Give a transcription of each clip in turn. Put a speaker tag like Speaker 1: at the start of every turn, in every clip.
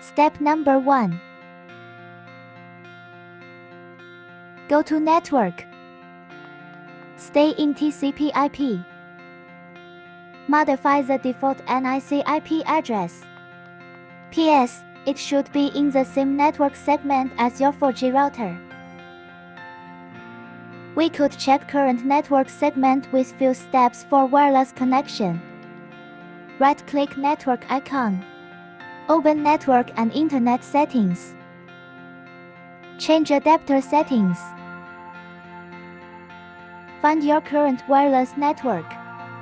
Speaker 1: Step number 1. Go to Network. Stay in TCP/IP. Modify the default NIC IP address. PS, it should be in the same network segment as your 4G router. We could check current network segment with few steps for wireless connection. Right-click network icon. Open Network and Internet settings. Change adapter settings. Find your current wireless network.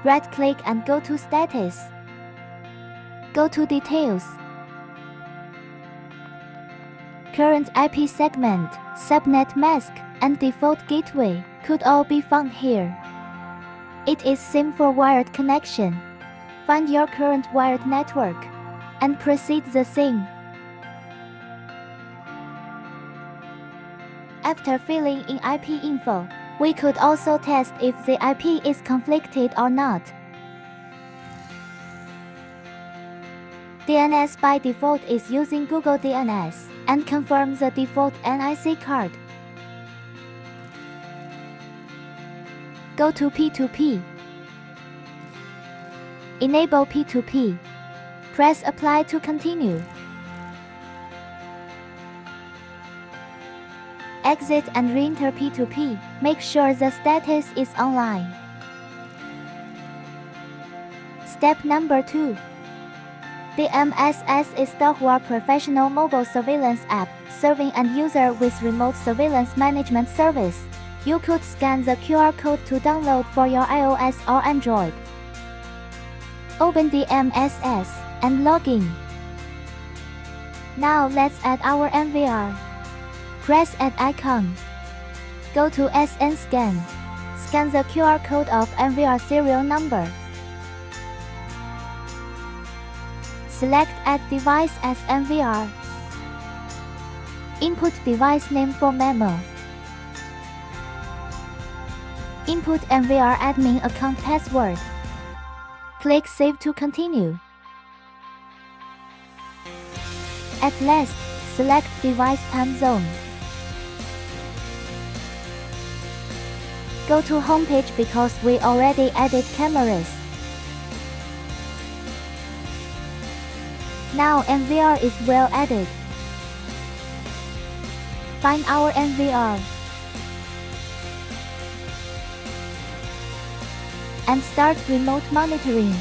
Speaker 1: Right-click and go to Status. Go to Details. Current IP segment, subnet mask, and default gateway could all be found here. It is same for wired connection. Find your current wired network and proceed the same. After filling in IP info, we could also test if the IP is conflicted or not. DNS by default is using Google DNS, and confirm the default NIC card. Go to P2P. Enable P2P. Press Apply to continue. Exit and re-enter P2P. Make sure the status is online. Step number 2. DMSS is Dahua professional mobile surveillance app, serving end user with remote surveillance management service. You could scan the QR code to download for your iOS or Android. Open DMSS and log in. Now let's add our NVR. Press Add icon. Go to SN Scan. Scan the QR code of NVR serial number. Select Add Device as NVR. Input device name for memo. Input NVR admin account password. Click Save to continue. At last, select device time zone. Go to homepage because we already added cameras. Now NVR is well added. Find our NVR and start remote monitoring.